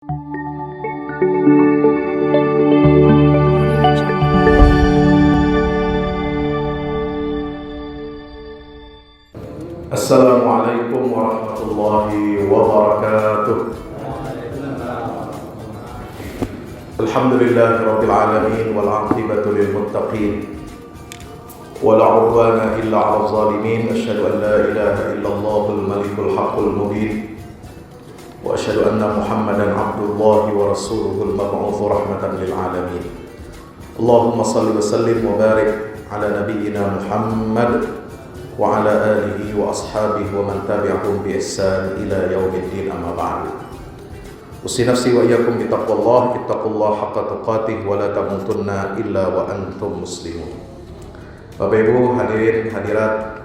Assalamualaikum warahmatullahi wabarakatuh. Alhamdulillahirabbil alamin wal 'aqibatu lil muttaqin wala 'udwana illa 'alal zalimin. Asyhadu an la ilaha illallahul malikul haqqul mubin wa asyhadu anna Muhammadan 'abdullahi wa rasuluhul mab'uts rahmatan lil alamin. Allahumma shalli wa sallim wa barik ala nabiyyina Muhammad wa ala alihi wa ashabihi wa man tabi'ahum bi ihsan ila yaumiddin, amma ba'du. Usi nafsi wa iyyakum bi taqwallah, ittaqullaha haqqa tuqatih wa la tamutunna illa wa antum muslimun. Bapak Ibu hadirin hadirat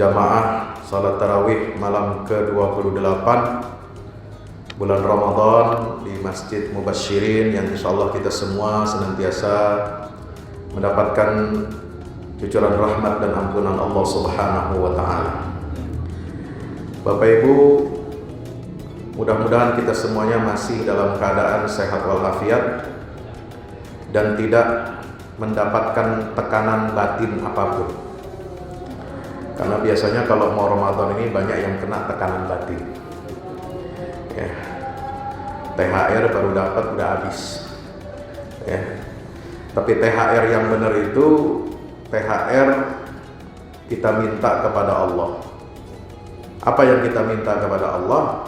jamaah salat tarawih malam ke-28 bulan Ramadan di Masjid Mubasyirin, yang insyaallah kita semua senantiasa mendapatkan cucuran rahmat dan ampunan Allah Subhanahu wa ta'ala. Bapak Ibu, mudah-mudahan kita semuanya masih dalam keadaan sehat walafiat dan tidak mendapatkan tekanan batin apapun. Karena biasanya kalau mau Ramadan ini banyak yang kena tekanan batin. Ya. THR baru dapat udah habis. Ya. Tapi THR yang benar itu THR kita minta kepada Allah. Apa yang kita minta kepada Allah?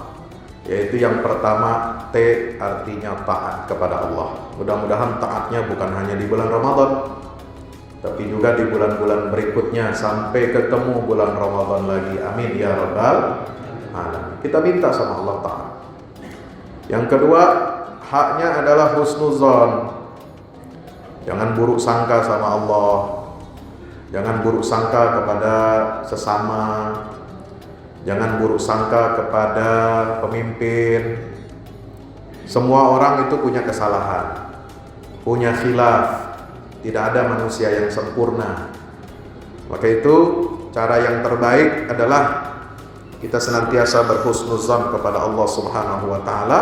Yaitu yang pertama, T artinya taat kepada Allah. Mudah-mudahan taatnya bukan hanya di bulan Ramadan, tapi juga di bulan-bulan berikutnya sampai ketemu bulan Ramadan lagi. Amin ya rabbal alamin. Kita minta sama Allah taat. Yang kedua, haknya adalah husnuzon. Jangan buruk sangka sama Allah. Jangan buruk sangka kepada sesama. Jangan buruk sangka kepada pemimpin. Semua orang itu punya kesalahan, punya khilaf. Tidak ada manusia yang sempurna. Maka itu cara yang terbaik adalah kita senantiasa berhusnuzan kepada Allah Subhanahu wa ta'ala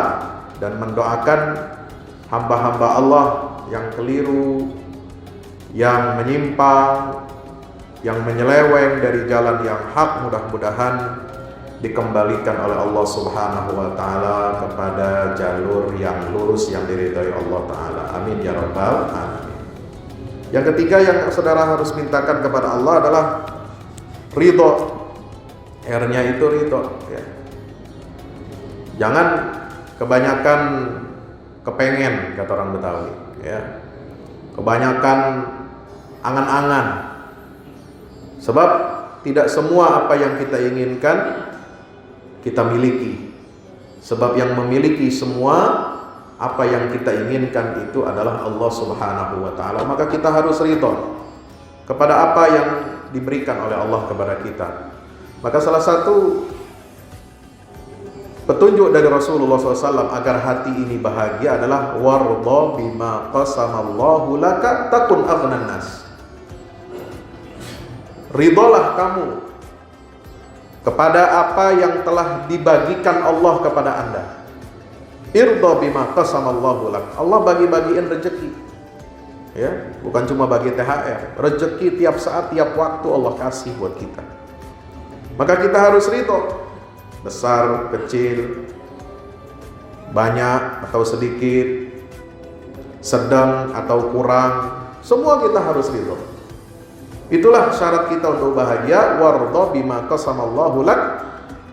dan mendoakan hamba-hamba Allah yang keliru, yang menyimpang, yang menyeleweng dari jalan yang hak, mudah-mudahan dikembalikan oleh Allah Subhanahu wa ta'ala kepada jalur yang lurus yang diridhai Allah ta'ala. Amin ya rabbal alamin. Yang ketiga yang saudara harus mintakan kepada Allah adalah ridho. R-nya itu ridho, ya. Jangan kebanyakan kepengen, kata orang Betawi, ya. Kebanyakan angan-angan. Sebab tidak semua apa yang kita inginkan kita miliki. Sebab yang memiliki semua apa yang kita inginkan itu adalah Allah Subhanahu wa ta'ala. Maka kita harus ridho kepada apa yang diberikan oleh Allah kepada kita. Maka salah satu petunjuk dari Rasulullah SAW agar hati ini bahagia adalah warda bima qasamallahu laka takun aghnan nas. Ridholah kamu kepada apa yang telah dibagikan Allah kepada Anda. Irda bima qasamallahu lak. Allah bagi-bagiin rezeki. Ya, bukan cuma bagi THR. Rezeki tiap saat, tiap waktu Allah kasih buat kita. Maka kita harus ridho. Besar, kecil, banyak atau sedikit, sedang atau kurang, semua kita harus ridho. Itulah syarat kita untuk bahagia. Warda bima qasamallahu lak.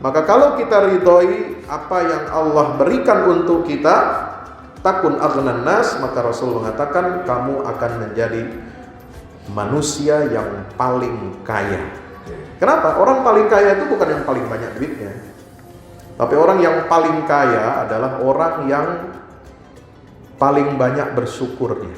Maka kalau kita ridhoi apa yang Allah berikan untuk kita, takun aghnan nas, maka Rasul mengatakan kamu akan menjadi manusia yang paling kaya. Kenapa? Orang paling kaya itu bukan yang paling banyak duitnya, tapi orang yang paling kaya adalah orang yang paling banyak bersyukurnya.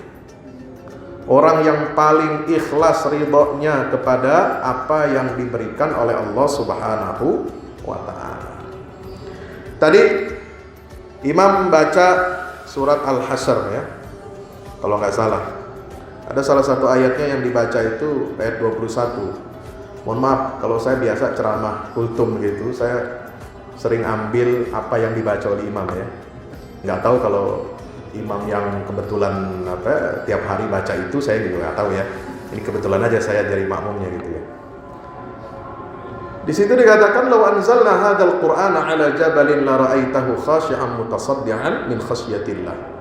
Orang yang paling ikhlas ridhonya kepada apa yang diberikan oleh Allah Subhanahu wa ta'ala. Tadi Imam baca surat Al-Hasyr, ya, kalau nggak salah. Ada salah satu ayatnya yang dibaca itu ayat 21. Mohon maaf kalau saya biasa ceramah kultum gitu, saya sering ambil apa yang dibaca oleh imam, ya. Nggak tahu kalau imam yang kebetulan tiap hari baca itu, saya juga nggak tahu ya. Ini kebetulan aja saya jadi makmumnya gitu ya. Di situ dikatakan, "Law anzalna hadzal Qur'ana 'ala jabalin la ra'aitahu khashi'an mutasaddian min khasyatillah."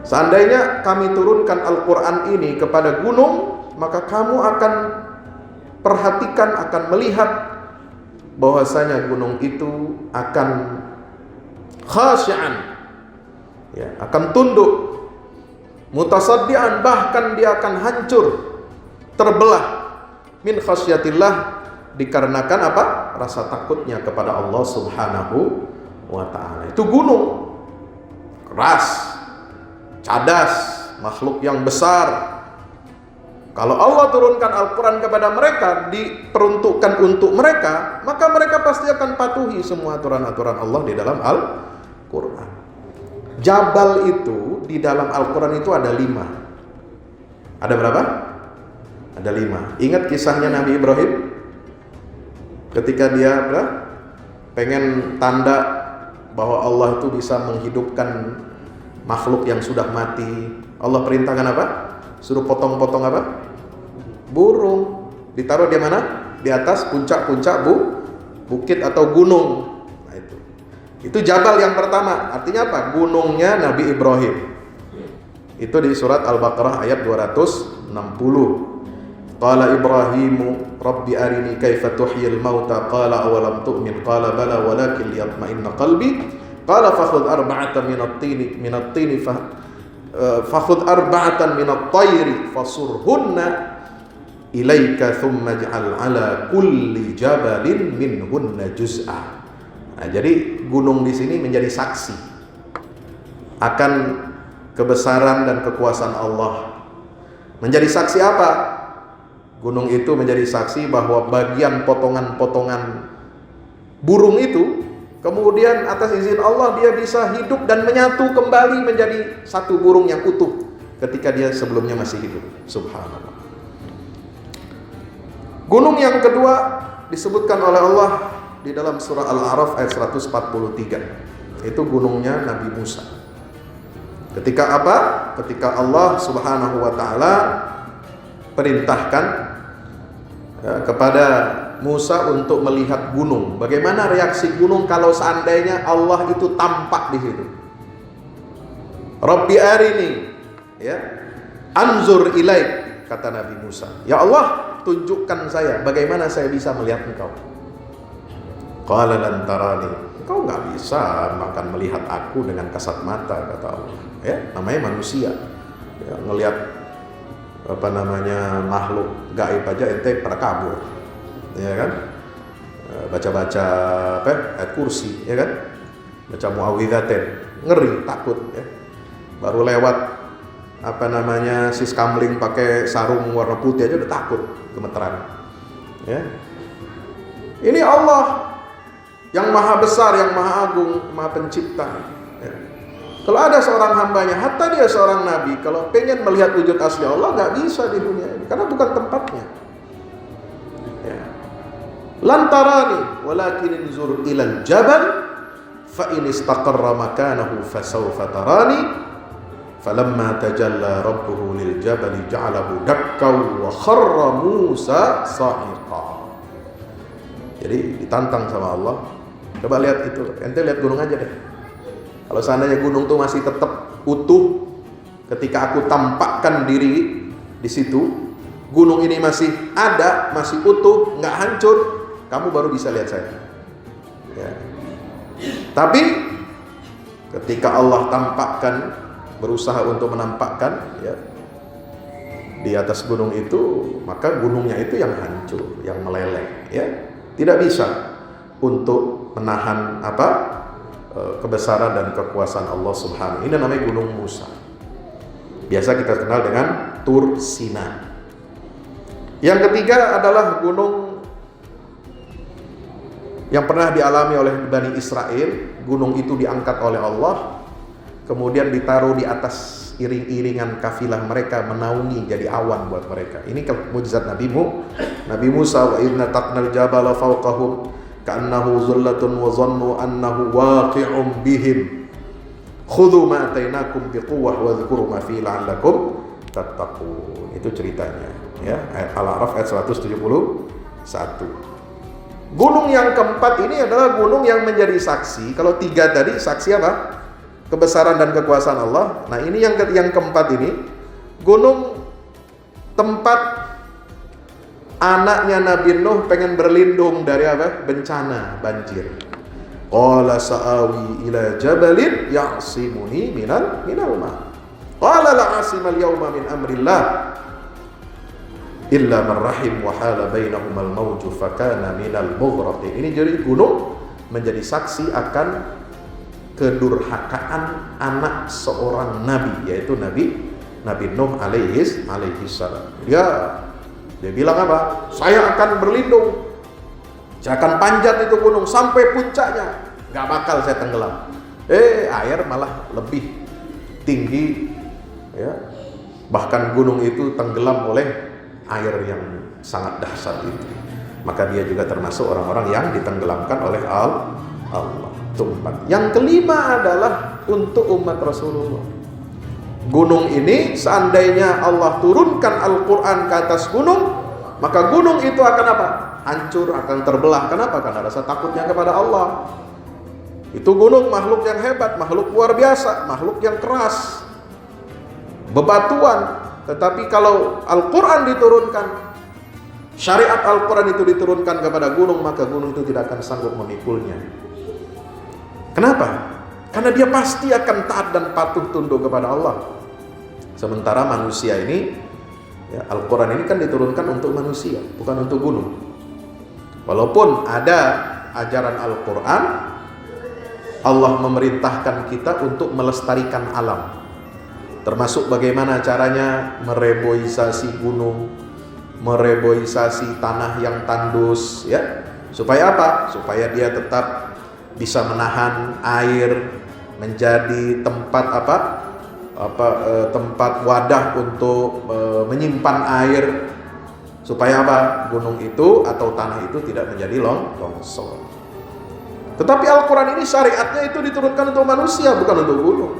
Seandainya kami turunkan Al-Qur'an ini kepada gunung, maka kamu akan perhatikan, akan melihat bahwasanya gunung itu akan khashi'an, ya, akan tunduk, mutasaddian, bahkan dia akan hancur, terbelah, min khasyatillah, dikarenakan apa? Rasa takutnya kepada Allah Subhanahu wa ta'ala. Itu gunung keras, cadas, makhluk yang besar. Kalau Allah turunkan Al-Quran kepada mereka, diperuntukkan untuk mereka, maka mereka pasti akan patuhi semua aturan-aturan Allah di dalam Al-Quran. Jabal itu di dalam Al-Quran itu ada 5. Ada berapa? Ada 5. Ingat kisahnya Nabi Ibrahim? Ketika dia pengen tanda bahwa Allah itu bisa menghidupkan makhluk yang sudah mati, Allah perintahkan apa? Suruh potong-potong apa? Burung. Ditaruh di mana? Di atas puncak-puncak bukit atau gunung. Nah, itu jabal yang pertama. Artinya apa? Gunungnya Nabi Ibrahim. Itu di surat Al-Baqarah ayat 260. Qala Ibrahimu Rabbi arini kaifa tuhyil mauta qala awalam tu'min qala bala walakin liyatma'inna qalbi qala fakhudh arba'atan minat-tini fakhudh arba'atan minat-tayri fasurhunna ilaika thumma ij'al ala kulli jabalin minhunna juz'a. Nah, jadi gunung di sini menjadi saksi akan kebesaran dan kekuasaan Allah. Menjadi saksi apa? Gunung itu menjadi saksi bahwa bagian potongan-potongan burung itu kemudian atas izin Allah dia bisa hidup dan menyatu kembali menjadi satu burung yang utuh ketika dia sebelumnya masih hidup. Subhanallah. Gunung yang kedua disebutkan oleh Allah di dalam surah Al-A'raf ayat 143. Itu gunungnya Nabi Musa. Ketika apa? Ketika Allah Subhanahu wa ta'ala perintahkan kepada Musa untuk melihat gunung. Bagaimana reaksi gunung kalau seandainya Allah itu tampak di situ? Rabbi arini, ya, anzur ilaik, kata Nabi Musa. Ya Allah, tunjukkan saya bagaimana saya bisa melihat engkau. Qala lan tarani, engkau nggak bisa makan melihat aku dengan kasat mata, kata Allah. Ya, namanya manusia. Ya, ngelihat makhluk gaib aja ente pada kabur, ya kan? Baca-baca ayat kursi, ya kan? Baca muawwidzatain, ngeri, takut, ya. Baru lewat sis kamling pakai sarung warna putih aja udah takut, gemeteran, ya. Ini Allah yang maha besar, yang maha agung, maha pencipta, ya. Kalau ada seorang hambanya, hatta dia seorang nabi, kalau pengen melihat wujud asli Allah, nggak bisa di dunia ini, karena bukan tempatnya. Ya. Lantarani, walakin inzur ilal jabal, fa in istaqarra makanahu fasawfa tarani, falamma tajalla rabbuhu lil jabali ja'alahu dakkaw wa kharra Musa sa'iqa. Jadi ditantang sama Allah. Coba lihat itu, ente lihat gunung aja deh. Kalau seandainya gunung itu masih tetap utuh ketika aku tampakkan diri di situ, gunung ini masih ada, masih utuh, nggak hancur, kamu baru bisa lihat saya. Ya. Tapi ketika Allah tampakkan, berusaha untuk menampakkan, ya, di atas gunung itu, maka gunungnya itu yang hancur, yang meleleh, ya, tidak bisa untuk menahan kebesaran dan kekuasaan Allah Subhanahu. Ini namanya Gunung Musa. Biasa kita kenal dengan Tur Sina. Yang ketiga adalah gunung yang pernah dialami oleh Bani Israel. Gunung itu diangkat oleh Allah, kemudian ditaruh di atas iring-iringan kafilah mereka, menaungi jadi awan buat mereka. Ini mukjizat Nabi Musa. Wa idna taqnal jabala fawqahum ka'annahu zullatun wa zannu annahu waqi'un bihim Khudhu ma atainakum biquwwah wadhkuru ma fihi la'allakum tattaqun. Itu ceritanya ya, Al-A'raf ayat 171. Gunung yang keempat ini adalah gunung yang menjadi saksi. Kalau tiga tadi saksi apa? Kebesaran dan kekuasaan Allah. Nah, ini yang keempat ini, gunung tempat anaknya Nabi Nuh pengen berlindung dari apa? Bencana, banjir. Qala sa'awi ila jabalin ya'simuni minal ma. Qala la 'asimal yawma min amrillah illa man rahim wa hala bainahumal mawju fakana minal mughraqin. Ini jadi gunung menjadi saksi akan kedurhakaan anak seorang nabi, yaitu Nabi Nuh alaihi salam. Dia bilang apa? Saya akan berlindung, saya akan panjat itu gunung sampai puncaknya, gak bakal saya tenggelam. Air malah lebih tinggi ya. Bahkan gunung itu tenggelam oleh air yang sangat dahsyat itu. Maka dia juga termasuk orang-orang yang ditenggelamkan oleh Allah. Yang kelima adalah untuk umat Rasulullah. Gunung ini seandainya Allah turunkan Al-Quran ke atas gunung, maka gunung itu akan apa? Hancur, akan terbelah. Kenapa? Karena rasa takutnya kepada Allah. Itu gunung makhluk yang hebat, makhluk luar biasa, makhluk yang keras, bebatuan. Tetapi kalau Al-Quran diturunkan, syariat Al-Quran itu diturunkan kepada gunung, maka gunung itu tidak akan sanggup memikulnya. Kenapa? Karena dia pasti akan taat dan patuh tunduk kepada Allah. Sementara manusia ini, ya, Al-Quran ini kan diturunkan untuk manusia, bukan untuk gunung. Walaupun ada ajaran Al-Quran, Allah memerintahkan kita untuk melestarikan alam. Termasuk bagaimana caranya mereboisasi gunung, mereboisasi tanah yang tandus, ya. Supaya apa? Supaya dia tetap bisa menahan air, menjadi tempat tempat wadah untuk menyimpan air, supaya apa? Gunung itu atau tanah itu tidak menjadi longsor. Tetapi Al-Quran ini syariatnya itu diturunkan untuk manusia, bukan untuk gunung.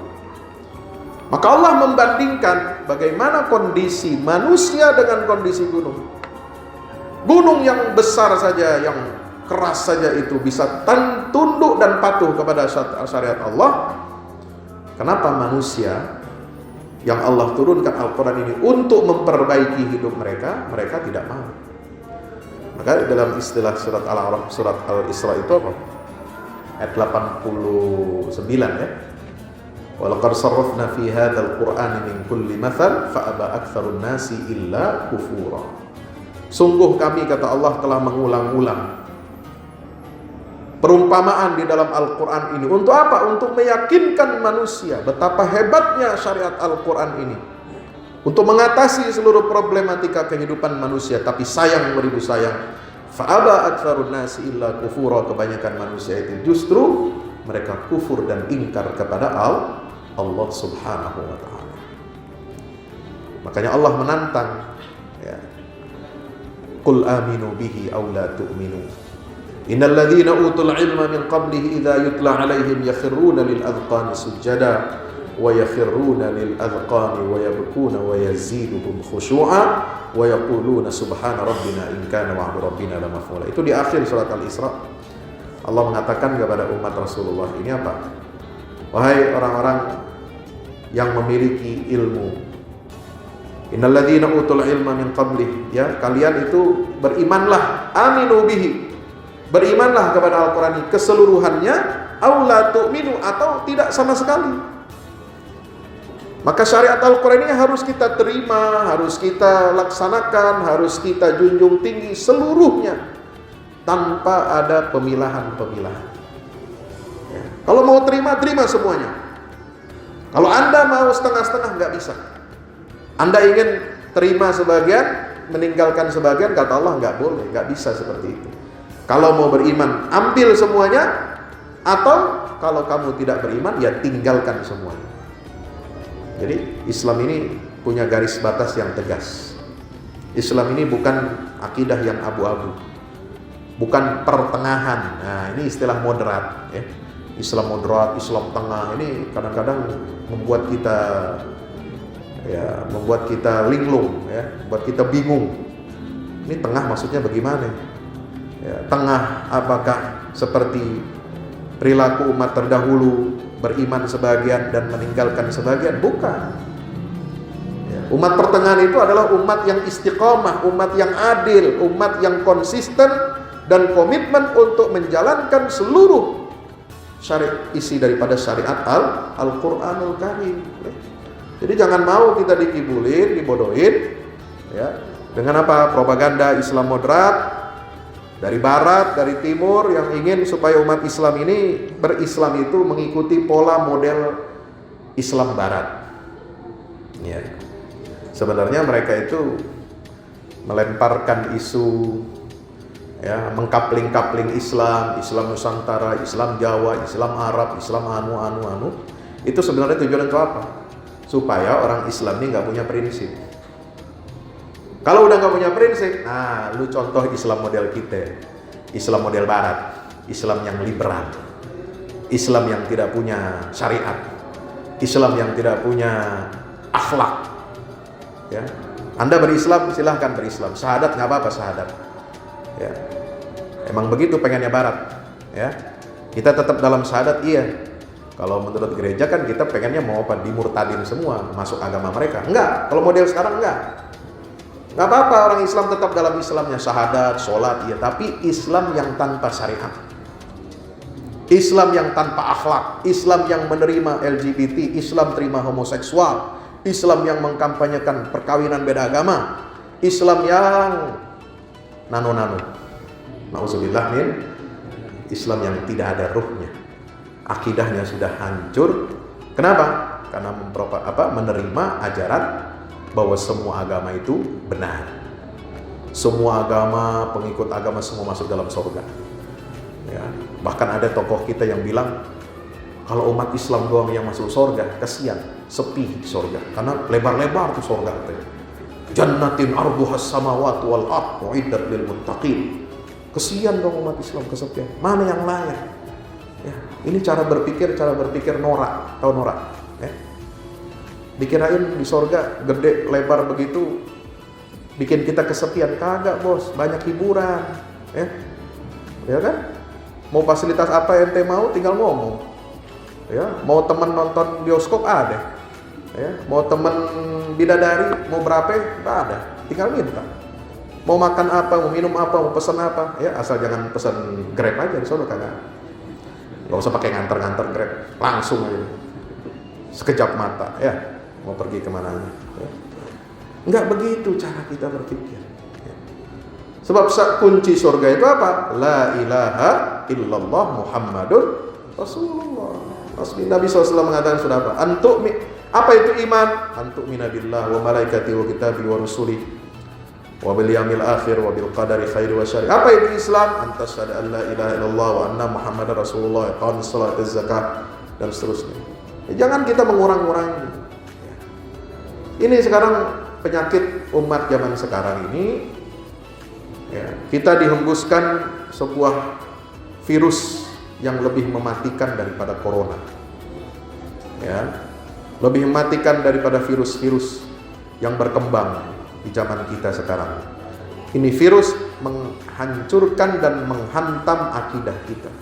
Maka Allah membandingkan bagaimana kondisi manusia dengan kondisi gunung. Gunung yang besar saja, yang keras saja itu bisa tunduk dan patuh kepada syariat Allah. Kenapa manusia yang Allah turunkan Al-Quran ini untuk memperbaiki hidup mereka tidak mau? Maka dalam istilah surat Al-A'raf, surat Al-Isra itu apa? Ayat 89 ya. Walaqad sarrafna fi hadzal Qur'ani min kulli mathal fa aba aktsarun nasi illa kufura. Sungguh kami, kata Allah, telah mengulang-ulang perumpamaan di dalam Al-Quran ini. Untuk apa? Untuk meyakinkan manusia betapa hebatnya syariat Al-Quran ini untuk mengatasi seluruh problematika kehidupan manusia. Tapi sayang beribu sayang, fa'aba aktsarun nasi illa kufura, kebanyakan manusia itu justru mereka kufur dan ingkar kepada Allah subhanahu wa ta'ala. Makanya Allah menantang ya, qul aminu bihi aw la tu'minu innal ladzina utul ilma min qablihi idza yutla alaihim yakhruna lil adqani sujada wa yakhruna lil adqani wa yabkuna wa yaziduhum khushu'a wa yaquluna subhana rabbina in kana wa'du rabbina la maf'ula. Itu di akhir surat Al-Isra. Allah mengatakan kepada umat Rasulullah ini apa? Wahai orang-orang yang memiliki ilmu, innal ladzina utul ilma min qablihi, ya, kalian itu berimanlah, aminu bihi, berimanlah kepada Al-Quran ini keseluruhannya, aw la tu'minu, atau tidak sama sekali. Maka syariat Al-Quran ini harus kita terima, harus kita laksanakan, harus kita junjung tinggi seluruhnya, tanpa ada pemilahan-pemilahan ya. Kalau mau terima semuanya. Kalau Anda mau setengah-setengah, nggak bisa. Anda ingin terima sebagian, meninggalkan sebagian, kata Allah nggak boleh, nggak bisa seperti itu. Kalau mau beriman, ambil semuanya, atau kalau kamu tidak beriman, ya tinggalkan semuanya. Jadi Islam ini punya garis batas yang tegas. Islam ini bukan akidah yang abu-abu, bukan pertengahan. Nah, ini istilah moderat ya. Islam moderat, Islam tengah ini kadang-kadang membuat kita linglung, ya, membuat kita bingung. Ini tengah maksudnya bagaimana? Ya, tengah apakah seperti perilaku umat terdahulu, beriman sebagian dan meninggalkan sebagian? Bukan. Ya, umat pertengahan itu adalah umat yang istiqomah, umat yang adil, umat yang konsisten dan komitmen untuk menjalankan seluruh isi daripada syariat Al-Qur'anul Karim. Jadi jangan mau kita dikibulin, dibodohin, ya, dengan apa? Propaganda Islam moderat dari barat, dari timur yang ingin supaya umat Islam ini berislam itu mengikuti pola model Islam barat. Ya. Sebenarnya mereka itu melemparkan isu, ya, mengkapling-kapling Islam Nusantara, Islam Jawa, Islam Arab, Islam anu. Itu sebenarnya tujuan untuk apa? Supaya orang Islam ini nggak punya prinsip. Kalau udah nggak punya prinsip, nah lu contoh Islam model kita, Islam model Barat, Islam yang liberal, Islam yang tidak punya syariat, Islam yang tidak punya akhlak. Ya, Anda berislam silahkan berislam, syahadat nggak apa-apa syahadat. Ya, emang begitu pengennya Barat. Ya, kita tetap dalam syahadat iya. Kalau menurut gereja kan kita pengennya mau apa? Dimurtadin semua, masuk agama mereka. Enggak, kalau model sekarang enggak. Nggak apa-apa orang Islam tetap dalam Islamnya, syahadat, sholat, ya, tapi Islam yang tanpa syariat, Islam yang tanpa akhlak, Islam yang menerima LGBT, Islam terima homoseksual, Islam yang mengkampanyekan perkawinan beda agama, Islam yang nano-nano, na'udzubillah min, Islam yang tidak ada ruhnya, akidahnya sudah hancur. Kenapa? Karena menerima ajaran bahwa semua agama itu benar. Semua agama, pengikut agama semua masuk dalam surga. Ya, bahkan ada tokoh kita yang bilang kalau umat Islam doang yang masuk surga, kesian, sepi surga. Karena lebar-lebar tuh surga. Jannatin arduhas samawati wal ardh uiddat lil muttaqin. Kesian dong umat Islam kesepian. Mana yang layak? Ya, ini cara berpikir norak. Tahu norak? Ya. Dikirain di sorga gede lebar begitu bikin kita kesepian. Kagak bos, banyak hiburan, ya kan? Mau fasilitas apa ente mau tinggal ngomong, ya. Mau temen nonton bioskop ada, ya. Mau temen bidadari mau berapa ada, tinggal minta. Mau makan apa, mau minum apa, mau pesan apa, ya, asal jangan pesan Grab aja di sono kagak. Gak usah pakai nganter Grab, langsung aja sekejap mata, ya. Mau pergi kemana, ya. Enggak begitu cara kita berpikir, ya. Sebab kunci surga itu apa? La ilaha illallah Muhammadun Rasulullah. Nabi SAW mengatakan sudah apa? Apa itu iman? Antu'mina billah wa malaikati wa kitabi wa rusuli wa bil yaumil akhir wa bil qadari khairi wa syarri. Apa itu Islam? Antasyhadu an la ilaha illallah wa anna Muhammadar Rasulullah, iqamis shalah, zakat, dan seterusnya. Ya, jangan kita mengurang-urangi. Ini sekarang penyakit umat zaman sekarang ini, ya, kita dihembuskan sebuah virus yang lebih mematikan daripada corona, ya, lebih mematikan daripada virus-virus yang berkembang di zaman kita sekarang. Ini virus menghancurkan dan menghantam akidah kita.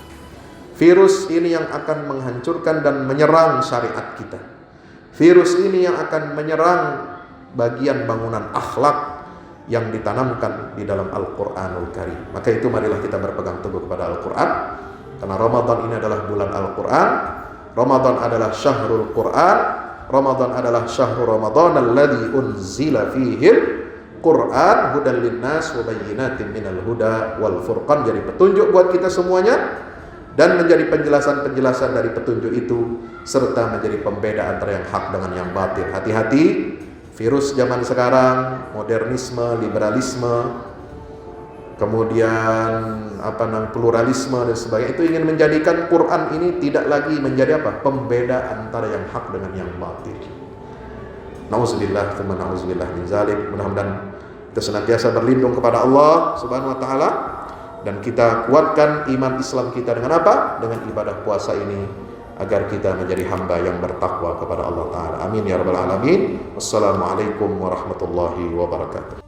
Virus ini yang akan menghancurkan dan menyerang syariat kita. Virus ini yang akan menyerang bagian bangunan akhlak yang ditanamkan di dalam Al-Qur'anul Karim. Maka itu marilah kita berpegang teguh kepada Al-Qur'an, karena Ramadan ini adalah bulan Al-Qur'an. Ramadan adalah syahrul Qur'an. Ramadan adalah syahrul Ramadan alladzi unzila fihil Qur'an hudan linnas wa bayyinatin minal huda wal furqan. Jadi petunjuk buat kita semuanya dan menjadi penjelasan-penjelasan dari petunjuk itu, serta menjadi pembeda antara yang hak dengan yang batil. Hati-hati, virus zaman sekarang, modernisme, liberalisme, kemudian pluralisme dan sebagainya, itu ingin menjadikan Quran ini tidak lagi menjadi pembeda antara yang hak dengan yang batil. Nauzubillah, tsumma nauzubillah min zalik. Mudah-mudahan kita senantiasa berlindung kepada Allah Subhanahu wa taala dan kita kuatkan iman Islam kita dengan apa? Dengan ibadah puasa ini, agar kita menjadi hamba yang bertakwa kepada Allah Ta'ala. Amin ya rabbal alamin. Wassalamualaikum warahmatullahi wabarakatuh.